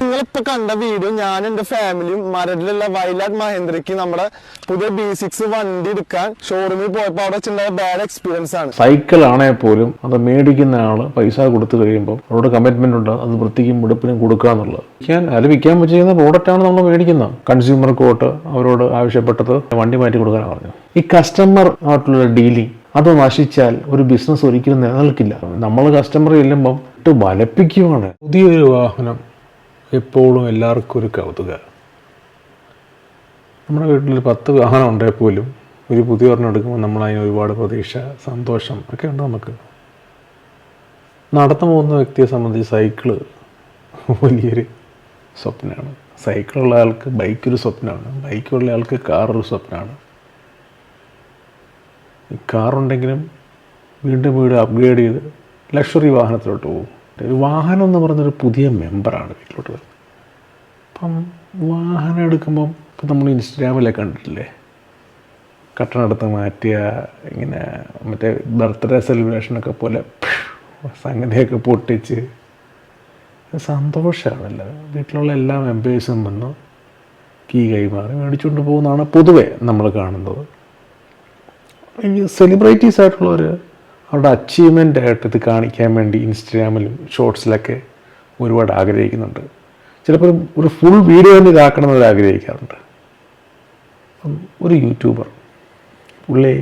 നിങ്ങളിപ്പോ കണ്ട വീഡിയോ ഞാൻ എന്റെ ഫാമിലിയും മരടിലുള്ള വയലാട് മഹേന്ദ്രയ്ക്ക് നമ്മുടെ പുതിയ B6 വണ്ടി എടുക്കാൻ ഷോറൂമിൽ പോയപ്പോ അവിടെ ചില ബാഡ് എക്സ്പീരിയൻസ് ആണ്. സൈക്കിൾ ആണെങ്കിൽ പോലും അത് മേടിക്കുന്ന ആള് പൈസ കൊടുത്തു കഴിയുമ്പോൾ അവരോട് കമ്മിറ്റ്മെന്റ് ഉണ്ട്, അത് വൃത്തിക്കും വെടുപ്പിനും കൊടുക്കുക എന്നുള്ളത്. വിൽക്കാൻ പറ്റുന്ന പ്രോഡക്റ്റാണ് നമ്മൾ മേടിക്കുന്നത്. കൺസ്യൂമർ കോർട്ട് അവരോട് ആവശ്യപ്പെട്ടത് വണ്ടി മാറ്റി കൊടുക്കാനാണ് പറഞ്ഞു. ഈ കസ്റ്റമർ ആയിട്ടുള്ള ഡീലിംഗ് അത് നശിച്ചാൽ ഒരു ബിസിനസ് ഒരിക്കലും നിലനിൽക്കില്ല. നമ്മൾ കസ്റ്റമർ ചെല്ലുമ്പം ഇട്ട് വലപ്പിക്കുവാണ്. പുതിയൊരു വാഹനം എപ്പോഴും എല്ലാവർക്കും ഒരു കൗതുക. നമ്മുടെ വീട്ടിൽ 10 വാഹനം ഉണ്ടെങ്കിൽ പോലും ഒരു പുതിയ ഒരെണ്ണം എടുക്കുമ്പോൾ നമ്മളതിന് ഒരുപാട് പ്രതീക്ഷ, സന്തോഷം ഒക്കെ ഉണ്ട് നമുക്ക്. നടന്നു പോകുന്ന വ്യക്തിയെ സംബന്ധിച്ച് സൈക്കിള് വലിയൊരു സ്വപ്നമാണ്. സൈക്കിളുള്ള ആൾക്ക് ബൈക്കൊരു സ്വപ്നമാണ്, ബൈക്കുള്ള ആൾക്ക് കാറൊരു സ്വപ്നമാണ്. കാറുണ്ടെങ്കിലും വീണ്ടും വീട് അപ്ഗ്രേഡ് ചെയ്ത് ലക്ഷറി വാഹനത്തിലോട്ട് പോകും. ഒരു വാഹനം എന്ന് പറയുന്നൊരു പുതിയ മെമ്പറാണ് വീട്ടിലോട്ട് വരുന്നത്. അപ്പം വാഹനം എടുക്കുമ്പം ഇപ്പം നമ്മൾ ഇൻസ്റ്റഗ്രാമിലൊക്കെ കണ്ടിട്ടില്ലേ, കട്ടണെടുത്ത് മാറ്റിയ ഇങ്ങനെ മറ്റേ ബർത്ത്ഡേ സെലിബ്രേഷനൊക്കെ പോലെ സംഗതിയൊക്കെ പൊട്ടിച്ച് സന്തോഷമാണല്ലോ. വീട്ടിലുള്ള എല്ലാ മെമ്പേഴ്സും വന്ന് കീ കൈമാറി മേടിച്ചുകൊണ്ട് പോകുന്നതാണ് പൊതുവെ നമ്മൾ കാണുന്നത്. ഈ സെലിബ്രിറ്റീസ് ആയിട്ടുള്ളവർ അവരുടെ അച്ചീവ്മെൻ്റ് ആയിട്ട് ഇത് കാണിക്കാൻ വേണ്ടി ഇൻസ്റ്റഗ്രാമിലും ഷോർട്സിലൊക്കെ ഒരുപാട് ആഗ്രഹിക്കുന്നുണ്ട്. ചിലപ്പോൾ ഒരു ഫുൾ വീഡിയോ തന്നെ ഇതാക്കണമെന്ന് ആഗ്രഹിക്കാറുണ്ട്. അപ്പം ഒരു യൂട്യൂബർ, പുള്ളി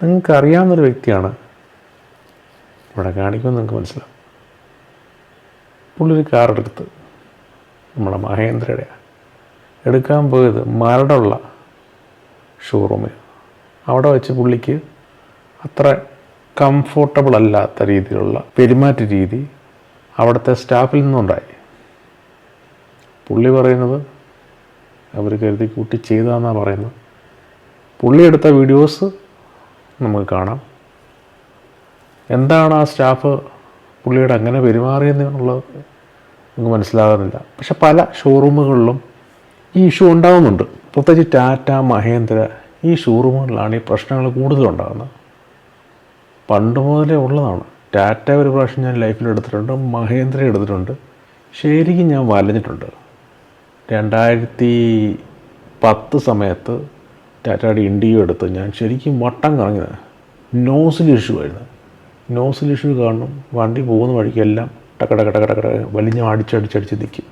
നിങ്ങൾക്ക് അറിയാവുന്നൊരു വ്യക്തിയാണ്, ഇവിടെ കാണിക്കുമെന്ന് നിങ്ങൾക്ക് മനസ്സിലാവും. പുള്ളി ഒരു കാർ എടുത്ത് നമ്മുടെ മഹേന്ദ്രയുടെ എടുക്കാൻ പോയത് മരടുള്ള ഷോറൂമിൽ. അവിടെ വെച്ച് പുള്ളിക്ക് അത്ര കംഫോർട്ടബിൾ അല്ലാത്ത രീതിയിലുള്ള പെരുമാറ്റ രീതി അവിടുത്തെ സ്റ്റാഫിൽ നിന്നുണ്ടായി. പുള്ളി പറയുന്നത് അവർ കരുതി കൂട്ടി ചെയ്തതെന്നാണ് പറയുന്നത്. പുള്ളി എടുത്ത വീഡിയോസ് നമുക്ക് കാണാം. എന്താണ് ആ സ്റ്റാഫ് പുള്ളിയുടെ അങ്ങനെ പെരുമാറിയെന്നുള്ളത് നമുക്ക് മനസ്സിലാകുന്നില്ല. പക്ഷെ പല ഷോറൂമുകളിലും ഈ ഇഷ്യൂ ഉണ്ടാകുന്നുണ്ട്. പ്രത്യേകിച്ച് ടാറ്റ, മഹേന്ദ്ര ഈ ഷോറൂമുകളിലാണ് ഈ പ്രശ്നങ്ങൾ കൂടുതലുണ്ടാകുന്നത്. പണ്ട് മുതലേ ഉള്ളതാണ്. ടാറ്റ ഒരു പ്രാവശ്യം ഞാൻ ലൈഫിൽ എടുത്തിട്ടുണ്ട്, മഹേന്ദ്ര എടുത്തിട്ടുണ്ട്. ശരിക്കും ഞാൻ വലഞ്ഞിട്ടുണ്ട്. 2010 സമയത്ത് ടാറ്റയുടെ ഇൻഡിയോ എടുത്ത് ഞാൻ ശരിക്കും വട്ടം കറങ്ങിയത്. നോസിൽ ഇഷ്യൂ ആയിരുന്നു. നോസിൽ ഇഷ്യൂ കാണും, വണ്ടി പോകുന്ന വഴിക്കെല്ലാം ടക്കടക്കടക്കടക്കട വലിഞ്ഞ് അടിച്ചടിച്ചടിച്ച് നിൽക്കും.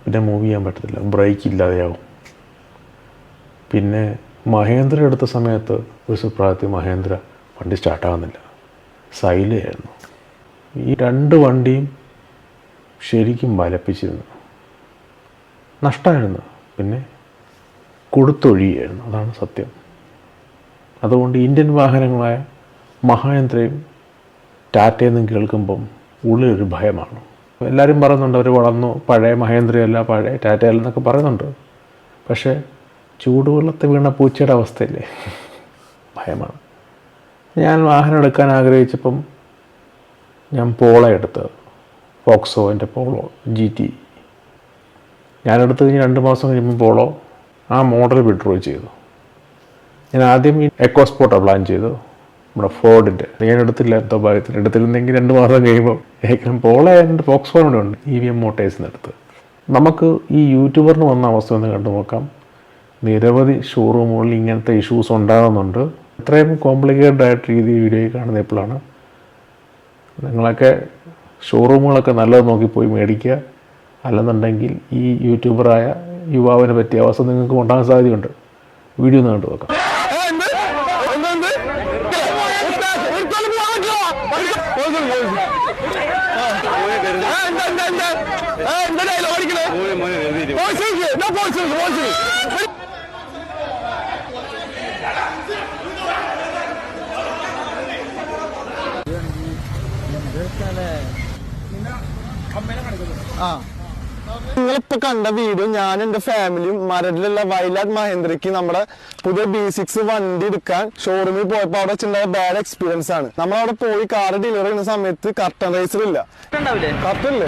പിന്നെ മൂവ് ചെയ്യാൻ പറ്റത്തില്ല, ബ്രേക്ക് ഇല്ലാതെയാവും. പിന്നെ മഹേന്ദ്ര എടുത്ത സമയത്ത് ഒരു സുപ്രായത്തിൽ മഹേന്ദ്ര വണ്ടി സ്റ്റാർട്ടാകുന്നില്ല, സൈലയായിരുന്നു. ഈ 2 വണ്ടിയും ശരിക്കും വലപ്പിച്ചിരുന്നു, നഷ്ടമായിരുന്നു. പിന്നെ കൊടുത്തൊഴിയായിരുന്നു, അതാണ് സത്യം. അതുകൊണ്ട് ഇന്ത്യൻ വാഹനങ്ങളായ മഹേന്ദ്രയും ടാറ്റയെന്നും കേൾക്കുമ്പം ഉള്ളിലൊരു ഭയമാണ്. എല്ലാവരും പറയുന്നുണ്ട് അവർ വളർന്നു, പഴയ മഹേന്ദ്രയല്ല പഴയ ടാറ്റയല്ല എന്നൊക്കെ പറയുന്നുണ്ട്. പക്ഷേ ചൂടുവെള്ളത്തിൽ വീണ പൂച്ചയുടെ അവസ്ഥയില്ലേ, ഭയമാണ്. ഞാൻ വാഹനം എടുക്കാൻ ആഗ്രഹിച്ചപ്പം ഞാൻ പോളോ എടുത്തത്, ഫോക്സോൻ്റെ പോളോ GT. ഞാനെടുത്ത് കഴിഞ്ഞ് 2 മാസം കഴിയുമ്പോൾ പോളോ ആ മോഡൽ വിഡ്രോ ചെയ്തു. ഞാൻ ആദ്യം ഈ എക്കോസ്പോർട്ടാണ് പ്ലാൻ ചെയ്തു, നമ്മുടെ ഫോർഡിൻ്റെ. ഞാൻ എടുത്തില്ല, എന്തോ ഭാഗ്യത്തിന് എടുത്തിരുന്നെങ്കിൽ 2 മാസം കഴിയുമ്പോൾ ഏകദേശം പോളോ ആയതുകൊണ്ട് ഫോക്സ്വാഗൺ ഉണ്ട്, EVM മോട്ടേഴ്സിന് എടുത്ത്. നമുക്ക് ഈ യൂട്യൂബറിന് വന്ന അവസ്ഥ ഒന്ന് കണ്ടു നോക്കാം. നിരവധി ഷോറൂമുകളിൽ ഇങ്ങനത്തെ ഇഷ്യൂസ് ഉണ്ടാകുന്നുണ്ട്. ഇത്രയും കോംപ്ലിക്കേറ്റഡ് ആയിട്ട് രീതി വീഡിയോ കാണുന്നത് എപ്പോഴാണ്? നിങ്ങളൊക്കെ ഷോറൂമുകളൊക്കെ നല്ലത് നോക്കി പോയി മേടിക്കുക. അല്ലെന്നുണ്ടെങ്കിൽ ഈ യൂട്യൂബറായ യുവാവിനെ പറ്റിയ അവസ്ഥ നിങ്ങൾക്ക് ഉണ്ടാകാൻ സാധ്യതയുണ്ട്. വീഡിയോ ഒന്ന് കണ്ടു നോക്കാം. നിങ്ങളിപ്പോ കണ്ട വീഡിയോ ഞാൻ എന്റെ ഫാമിലിയും മരടിലുള്ള വയലാട് മഹേന്ദ്രയ്ക്ക് നമ്മുടെ പുതിയ B6 വണ്ടി എടുക്കാൻ ഷോറൂമിൽ പോയപ്പോ അവിടെ ചില ബാഡ് എക്സ്പീരിയൻസ് ആണ്. നമ്മളവിടെ പോയി കാർ ഡെലിവറി ചെയ്യുന്ന സമയത്ത് കർട്ടൻ റൈസർ ഇല്ല. കർട്ടനില്ലേ?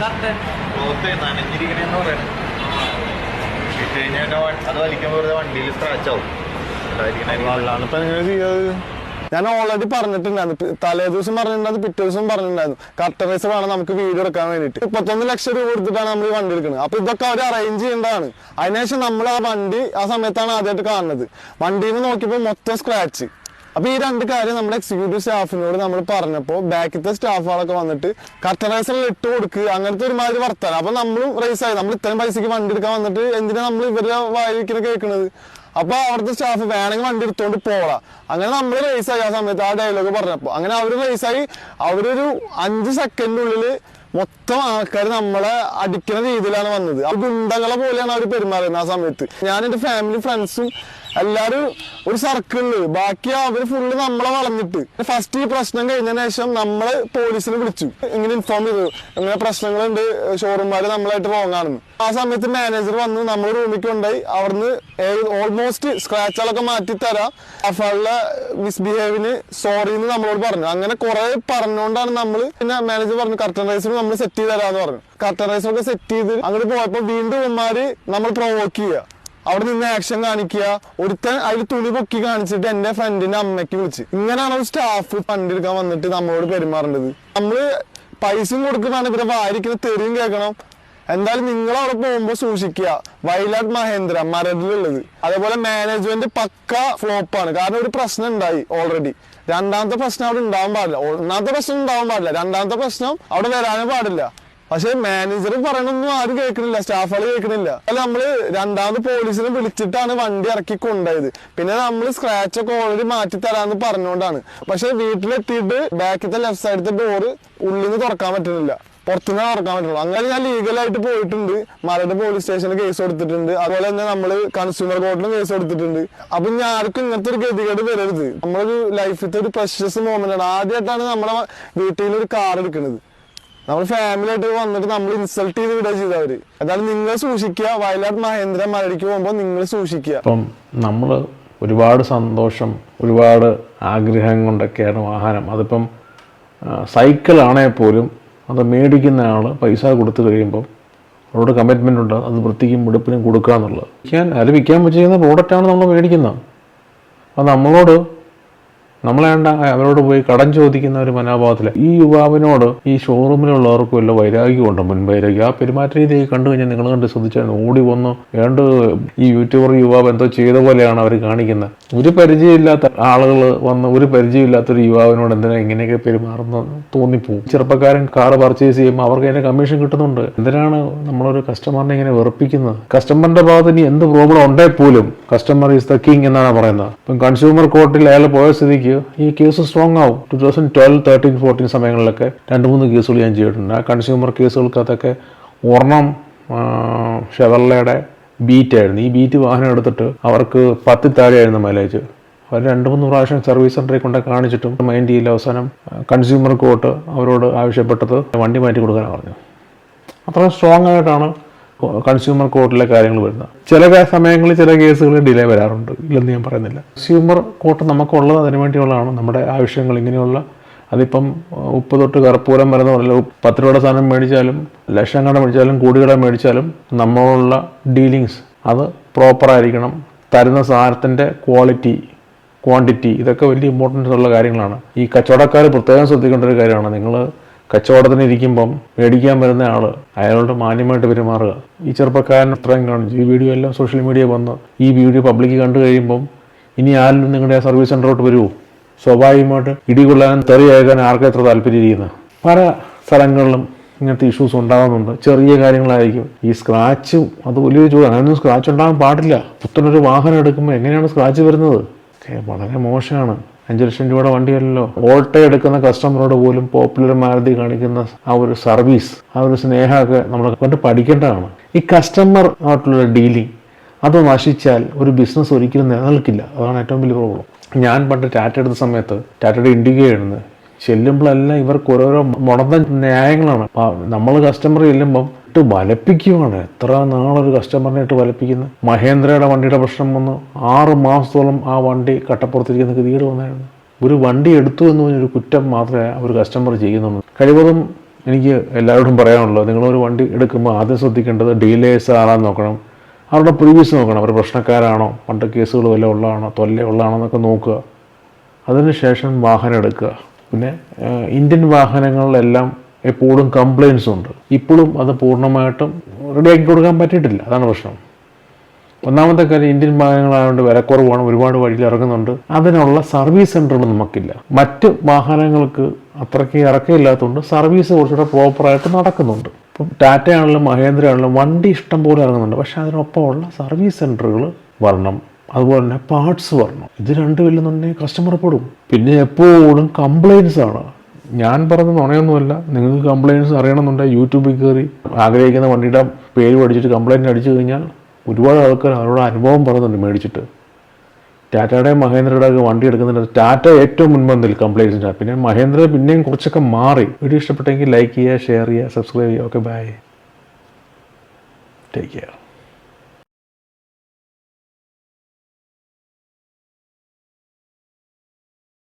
ഞാൻ ഓൾറെഡി പറഞ്ഞിട്ടുണ്ടായിരുന്നു, തലേ ദിവസം പറഞ്ഞിട്ടുണ്ടായിരുന്നു, പിറ്റേ ദിവസം പറഞ്ഞിട്ടുണ്ടായിരുന്നു കർട്ടൻ റൈസർ വേണം നമുക്ക് വീഡിയോ എടുക്കാൻ വേണ്ടിയിട്ട്. 31 ലക്ഷം രൂപ കൊടുത്തിട്ടാണ് നമ്മൾ ഈ വണ്ടി എടുക്കുന്നത്. അപ്പൊ ഇതൊക്കെ അവർ അറേഞ്ച് ചെയ്യേണ്ടതാണ്. അതിനുശേഷം നമ്മൾ ആ വണ്ടി ആ സമയത്താണ് ആദ്യമായിട്ട് കാണുന്നത്. വണ്ടിയിൽ നിന്ന് നോക്കിയപ്പോൾ മൊത്തം സ്ക്രാച്ച്. അപ്പൊ ഈ രണ്ട് കാര്യം നമ്മുടെ എക്സിക്യൂട്ടീവ് സ്റ്റാഫിനോട് നമ്മൾ പറഞ്ഞപ്പോൾ ബാക്കിത്തെ സ്റ്റാഫുകളൊക്കെ വന്നിട്ട് കർട്ടൻ റൈസറിൽ ഇട്ട് കൊടുക്കുക, അങ്ങനത്തെ ഒരുമാതിരി വർത്താനം. അപ്പൊ നമ്മളും റേസായി, നമ്മൾ ഇത്രയും പൈസക്ക് വണ്ടി എടുക്കാൻ വന്നിട്ട് എന്തിനാ നമ്മൾ ഇവരുടെ വായിരിക്കുന്ന കേൾക്കുന്നത്. അപ്പൊ അവിടുത്തെ സ്റ്റാഫ് വേണമെങ്കിൽ വണ്ടി എടുത്തോണ്ട് പോകാം. അങ്ങനെ നമ്മൾ റേസായി ആ സമയത്ത് ആ ഡയലോഗ് പറഞ്ഞപ്പോ. അങ്ങനെ അവർ റേസായി, അവരൊരു 5 സെക്കൻഡിനുള്ളിൽ മൊത്തം ആൾക്കാർ നമ്മളെ അടിക്കുന്ന രീതിയിലാണ് വന്നത്. ആ ഗുണ്ടകളെ പോലെയാണ് അവർ പെരുമാറുന്നത് ആ സമയത്ത്. ഞാൻ എൻ്റെ ഫാമിലി ഫ്രണ്ട്സും എല്ലാവരും ഒരു സർക്കിളില്, ബാക്കി അവർ ഫുള്ള് നമ്മളെ വളഞ്ഞിട്ട്. ഫസ്റ്റ് ഈ പ്രശ്നം കഴിഞ്ഞതിന് ശേഷം നമ്മള് പോലീസിനെ വിളിച്ചു, ഇങ്ങനെ ഇൻഫോം ചെയ്തു ഇങ്ങനെ പ്രശ്നങ്ങളുണ്ട്, ഷോറൂംമാര് നമ്മളായിട്ട് റോങ് ആണെന്ന്. ആ സമയത്ത് മാനേജർ വന്ന് നമ്മൾ റൂമിൽ കൊണ്ടുപോയി അവിടുന്ന് ഓൾമോസ്റ്റ് സ്ക്രാച്ചുകളൊക്കെ മാറ്റി തരാം, അഫാളുടെ മിസ്ബിഹേവിന് സോറി എന്ന് നമ്മളോട് പറഞ്ഞു. അങ്ങനെ കുറെ പറഞ്ഞുകൊണ്ടാണ് നമ്മൾ, പിന്നെ മാനേജർ പറഞ്ഞു കർട്ടൻ റൈസർ നമ്മൾ സെറ്റ് ചെയ്ത് തരാന്ന് പറഞ്ഞു. കർട്ടൻ റൈസറൊക്കെ സെറ്റ് ചെയ്ത് അങ്ങോട്ട് പോയപ്പോ വീണ്ടും ഉമ്മാര് നമ്മൾ പ്രൊവോക്ക് ചെയ്യുക, അവിടെ നിന്ന് ആക്ഷൻ കാണിക്കുക. ഒരുത്തൻ അതിൽ തുണി പൊക്കി കാണിച്ചിട്ട് എന്റെ ഫ്രണ്ടിന്റെ അമ്മയ്ക്ക് വിളിച്ച്. ഇങ്ങനെയാണ് ഒരു സ്റ്റാഫ് വണ്ടി എടുക്കാൻ വന്നിട്ട് നമ്മളോട് പെരുമാറേണ്ടത്. നമ്മള് പൈസയും കൊടുക്കുന്നതാണ്, ഇവരെ വായിരിക്കുന്ന തെറിയും കേൾക്കണം. എന്തായാലും നിങ്ങൾ അവിടെ പോകുമ്പോൾ സൂക്ഷിക്കുക. വയലാട് മഹേന്ദ്ര മരടിലുള്ളത്. അതേപോലെ മാനേജ്മെന്റ് പക്ക ഫ്ലോപ്പാണ്. കാരണം ഒരു പ്രശ്നം ഉണ്ടായി ഓൾറെഡി. രണ്ടാമത്തെ പ്രശ്നം അവിടെ ഉണ്ടാവാൻ പാടില്ല. ഒന്നാമത്തെ പ്രശ്നം ഉണ്ടാവാൻ പാടില്ല, രണ്ടാമത്തെ പ്രശ്നം അവിടെ വരാനും പാടില്ല. പക്ഷെ മാനേജർ പറയണൊന്നും ആരും കേൾക്കണില്ല, സ്റ്റാഫുകൾ കേൾക്കണില്ല. അല്ല നമ്മള് രണ്ടാമത് പോലീസിനെ വിളിച്ചിട്ടാണ് വണ്ടി ഇറക്കി കൊണ്ടുപോയത്. പിന്നെ നമ്മൾ സ്ക്രാച്ച് ഒക്കെ ഓൾറെഡി മാറ്റി തരാന്ന് പറഞ്ഞുകൊണ്ടാണ്. പക്ഷെ വീട്ടിലെത്തിയിട്ട് ബാക്കിത്തെ ലെഫ്റ്റ് സൈഡത്തെ ഡോറ് ഉള്ളിൽ നിന്ന് തുറക്കാൻ പറ്റുന്നില്ല, പുറത്തുനിന്ന് തുറക്കാൻ പറ്റുള്ളൂ. അങ്ങനെ ഞാൻ ലീഗലായിട്ട് പോയിട്ടുണ്ട്, മരട് പോലീസ് സ്റ്റേഷനിൽ കേസ് കൊടുത്തിട്ടുണ്ട്. അതുപോലെ തന്നെ നമ്മള് കൺസ്യൂമർ കോർട്ടിലും കേസ് കൊടുത്തിട്ടുണ്ട്. അപ്പൊ ഇനി ആർക്കും ഇങ്ങനത്തെ ഒരു ഗതികേട് വരരുത്. നമ്മളൊരു ലൈഫിലത്തെ ഒരു പ്രഷ്യസ് മൊമെന്റ് ആണ്. ആദ്യമായിട്ടാണ് നമ്മളെ വീട്ടിൽ ഒരു കാർ എടുക്കുന്നത്. നമ്മൾ ഫാമിലി ആയിട്ട് വന്നിട്ട് നമ്മൾ ഇൻസൾട്ട് ചെയ്ത് വിടുക ചെയ്തവര്. അതാണ് നിങ്ങൾ സൂക്ഷിക്കുക. വയലാട് മഹേന്ദ്ര മരടിക്ക് പോകുമ്പോൾ നിങ്ങൾ സൂക്ഷിക്കുക. അപ്പം നമ്മൾ ഒരുപാട് സന്തോഷം, ഒരുപാട് ആഗ്രഹം കൊണ്ടൊക്കെയാണ് വാഹനം. അതിപ്പം സൈക്കിളാണെങ്കിൽ പോലും അത് മേടിക്കുന്ന ആൾ പൈസ കൊടുത്തു കഴിയുമ്പം അവരോട് കമ്മിറ്റ്മെൻ്റ് ഉണ്ട്, അത് വൃത്തിക്കും വെടുപ്പിനും കൊടുക്കുക എന്നുള്ളത്. വിൽക്കാൻ വെച്ചിരിക്കുന്ന പ്രോഡക്റ്റാണ് നമ്മൾ മേടിക്കുന്നത്. അപ്പോൾ നമ്മളേണ്ട അവരോട് പോയി കടം ചോദിക്കുന്ന ഒരു മനോഭാവത്തിൽ ഈ യുവാവിനോട് ഈ ഷോറൂമിലുള്ളവർക്കും വല്ല വൈരാഗ്യമുണ്ടോ, മുൻവൈരാഗ്യം. ആ പെരുമാറ്റ രീതി കണ്ടു കഴിഞ്ഞാൽ നിങ്ങൾ കണ്ട് ശ്രദ്ധിച്ചാൽ ഓടി വന്ന് വേണ്ട ഈ യൂട്യൂബർ യുവാവ് എന്തോ ചെയ്ത പോലെയാണ് അവർ കാണിക്കുന്നത്. ഒരു പരിചയമില്ലാത്ത ആളുകൾ വന്ന് ഒരു പരിചയമില്ലാത്തൊരു യുവാവിനോട് എന്തിനാ ഇങ്ങനെയൊക്കെ പെരുമാറുന്ന തോന്നിപ്പോവും. ചെറുപ്പക്കാരൻ കാറ് പർച്ചേസ് ചെയ്യുമ്പോൾ അവർക്ക് അതിൻ്റെ കമ്മീഷൻ കിട്ടുന്നുണ്ട്. എന്തിനാണ് നമ്മളൊരു കസ്റ്റമറിനെ ഇങ്ങനെ വെറുപ്പിക്കുന്നത്? കസ്റ്റമറിന്റെ ഭാഗത്ത് ഇനി എന്ത് പ്രോബ്ലം ഉണ്ടെങ്കിൽ പോലും കസ്റ്റമർ ഈസ് ദ കിങ് എന്നാണ് പറയുന്നത്. ഇപ്പം കൺസ്യൂമർ കോർട്ടിൽ അയാൾ പോയ സ്ഥിതിക്ക് ഈ കേസ് സ്ട്രോങ് ആവും. 2012, 13, 14 സമയങ്ങളിലൊക്കെ 2-3 കേസുകൾ ഞാൻ ചെയ്തിട്ടുണ്ട്. ആ കൺസ്യൂമർ കേസുകൾക്കകത്തൊക്കെ ഒരെണ്ണം ഷെവർലയുടെ ബീറ്റായിരുന്നു. ഈ ബീറ്റ് വാഹനം എടുത്തിട്ട് അവർക്ക് 10 താഴെയായിരുന്നു മൈലേജ്. അവർ 2-3 പ്രാവശ്യം സർവീസ് സെൻ്ററിൽ കൊണ്ട് കാണിച്ചിട്ടും മൈൻഡ് ചെയ്യില്ല. അവസാനം കൺസ്യൂമർ കോർട്ട് അവരോട് ആവശ്യപ്പെട്ടത് വണ്ടി മാറ്റി കൊടുക്കാനാണ് പറഞ്ഞത്. അത്ര സ്ട്രോങ് ആയിട്ടാണ് കൺസ്യൂമർ കോർട്ടിലെ കാര്യങ്ങൾ വരുന്നത്. ചില സമയങ്ങളിൽ ചില കേസുകൾ ഡിലേ വരാറുണ്ട്, ഇല്ലെന്ന് ഞാൻ പറയുന്നില്ല. കൺസ്യൂമർ കോർട്ട് നമുക്കുള്ളത് അതിനു വേണ്ടിയുള്ളതാണ്. നമ്മുടെ ആവശ്യങ്ങൾ ഇങ്ങനെയുള്ള, അതിപ്പം ഉപ്പ് തൊട്ട് കർപ്പൂരം വരുന്ന പോലെ 10 രൂപയുടെ സാധനം മേടിച്ചാലും ലക്ഷം കട മേടിച്ചാലും കോടികളെ മേടിച്ചാലും നമ്മളുള്ള ഡീലിങ്സ് അത് പ്രോപ്പറായിരിക്കണം. തരുന്ന സാധനത്തിൻ്റെ ക്വാണ്ടിറ്റി ഇതൊക്കെ വലിയ ഇമ്പോർട്ടൻസ് ഉള്ള കാര്യങ്ങളാണ്. ഈ കച്ചവടക്കാർ പ്രത്യേകം ശ്രദ്ധിക്കേണ്ട ഒരു കാര്യമാണ്. നിങ്ങൾ കച്ചവടത്തിന് ഇരിക്കുമ്പം മേടിക്കാൻ വരുന്ന ആൾ അയാളോട് മാന്യമായിട്ട് പെരുമാറുക. ഈ ചെറുപ്പക്കാരൻ അത്രയും കാണിച്ചു. ഈ വീഡിയോ എല്ലാം സോഷ്യൽ മീഡിയ വന്ന് ഈ വീഡിയോ പബ്ലിക് കണ്ടു കഴിയുമ്പം ഇനി ആരും നിങ്ങളുടെ സർവീസ് സെൻ്ററോട്ട് വരുമോ? സ്വാഭാവികമായിട്ട് ഇടികൊള്ളാനും തെറിയേക്കാൻ ആർക്കും എത്ര താല്പര്യം ഇരിക്കുന്നത്. പല സ്ഥലങ്ങളിലും ഇങ്ങനത്തെ ഇഷ്യൂസ് ഉണ്ടാകുന്നുണ്ട്. ചെറിയ കാര്യങ്ങളായിരിക്കും. ഈ സ്ക്രാച്ചും അത് വലിയൊരു ചോദ്യം. അങ്ങനെയൊന്നും സ്ക്രാച്ച് ഉണ്ടാകാൻ പാടില്ല. പുത്തനൊരു വാഹനം എടുക്കുമ്പോൾ എങ്ങനെയാണ് സ്ക്രാച്ച് വരുന്നത്? വളരെ മോശമാണ്. 5 ലക്ഷം രൂപയുടെ വണ്ടിയല്ലോ. ഓൾട്ടോ എടുക്കുന്ന കസ്റ്റമറോട് പോലും പോപ്പുലർ മാരുതി കാണിക്കുന്ന ആ ഒരു സർവീസ്, ആ ഒരു സ്നേഹമൊക്കെ നമ്മൾ കൊണ്ട് പഠിക്കേണ്ടതാണ്. ഈ കസ്റ്റമർ ആയിട്ടുള്ള ഡീലിംഗ് അത് നശിച്ചാൽ ഒരു ബിസിനസ് ഒരിക്കലും നിലനിൽക്കില്ല. അതാണ് ഏറ്റവും വലിയ പ്രോബ്ലം. ഞാൻ പണ്ട് ടാറ്റ എടുത്ത സമയത്ത് ടാറ്റയുടെ ഇൻഡിഗോ എഴുതുന്നത് ചെല്ലുമ്പോഴെല്ലാം ഇവർക്ക് ഓരോരോ മുടന്ന ന്യായങ്ങളാണ്. നമ്മൾ കസ്റ്റമർ ചെല്ലുമ്പം ഇട്ട് വലപ്പിക്കുവാണ്. എത്ര നാളൊരു കസ്റ്റമറിനെ ഇട്ട് വലപ്പിക്കുന്നത്. മഹേന്ദ്രയുടെ വണ്ടിയുടെ പ്രശ്നം വന്ന് 6 മാസത്തോളം ആ വണ്ടി കട്ടപ്പുറത്തിരിക്കുന്ന ഗതികേട് വന്നായിരുന്നു. ഒരു വണ്ടി എടുത്തു എന്ന് പറഞ്ഞൊരു കുറ്റം മാത്രമേ ഒരു കസ്റ്റമർ ചെയ്യുന്നുള്ളൂ. കഴിവതും എനിക്ക് എല്ലാവരോടും പറയാനുള്ളത്, നിങ്ങളൊരു വണ്ടി എടുക്കുമ്പോൾ ആദ്യം ശ്രദ്ധിക്കേണ്ടത് ഡീലേഴ്സ് ആരാന്ന് നോക്കണം. അവരുടെ പ്രീവിയസ് നോക്കണം. അവർ പ്രശ്നക്കാരാണോ, പണ്ട് കേസുകൾ വല്ല ഉള്ളതാണോ, തൊല്ല ഉള്ളതാണോ എന്നൊക്കെ നോക്കുക. അതിനുശേഷം വാഹനം എടുക്കുക. പിന്നെ ഇന്ത്യൻ വാഹനങ്ങളിലെല്ലാം എപ്പോഴും കംപ്ലയിൻസ് ഉണ്ട്. ഇപ്പോഴും അത് പൂർണ്ണമായിട്ടും റെഡിയാക്കി കൊടുക്കാൻ പറ്റിയിട്ടില്ല. അതാണ് പ്രശ്നം. ഒന്നാമത്തെ കാര്യം, ഇന്ത്യൻ വാഹനങ്ങളായതുകൊണ്ട് വിലക്കുറവാണ്, ഒരുപാട് വഴിയിൽ ഇറങ്ങുന്നുണ്ട്. അതിനുള്ള സർവീസ് സെൻ്ററുകൾ നമുക്കില്ല. മറ്റ് വാഹനങ്ങൾക്ക് അത്രയ്ക്ക് ഇറക്കമില്ലാത്തതുകൊണ്ട് സർവീസ് കുറച്ചുകൂടെ പ്രോപ്പറായിട്ട് നടക്കുന്നുണ്ട്. ഇപ്പം ടാറ്റ ആണെങ്കിലും മഹേന്ദ്ര ആണെങ്കിലും വണ്ടി ഇഷ്ടം പോലെ ഇറങ്ങുന്നുണ്ട്. പക്ഷേ അതിനൊപ്പമുള്ള സർവീസ് സെൻ്ററുകൾ വരണം, അതുപോലെ തന്നെ പാർട്സ് വരണം. ഇത് രണ്ടും ഇല്ലെന്നുണ്ടെങ്കിൽ കസ്റ്റമർ പെടും. പിന്നെ എപ്പോഴും കംപ്ലയിൻസ് ആണ്. ഞാൻ പറഞ്ഞ നുണയൊന്നുമല്ല. നിങ്ങൾക്ക് കംപ്ലയിൻസ് അറിയണമെന്നുണ്ടെങ്കിൽ യൂട്യൂബിൽ കയറി ആഗ്രഹിക്കുന്ന വണ്ടിയുടെ പേര് പഠിച്ചിട്ട് കംപ്ലയിൻറ്റ് അടിച്ചു കഴിഞ്ഞാൽ ഒരുപാട് ആൾക്കാർ അവരുടെ അനുഭവം പറയുന്നുണ്ട് മേടിച്ചിട്ട്. ടാറ്റയുടെയും മഹേന്ദ്രയുടെയൊക്കെ വണ്ടി എടുക്കുന്നുണ്ട്. ടാറ്റ ഏറ്റവും മുൻപന്തിൽ കംപ്ലയിൻസിൻ്റെ. പിന്നെ മഹേന്ദ്ര പിന്നെയും കുറച്ചൊക്കെ മാറി. വീഡിയോ ഇഷ്ടപ്പെട്ടെങ്കിൽ ലൈക്ക് ചെയ്യുക, ഷെയർ ചെയ്യുക, സബ്സ്ക്രൈബ് ചെയ്യുക. Okay, bye, take care.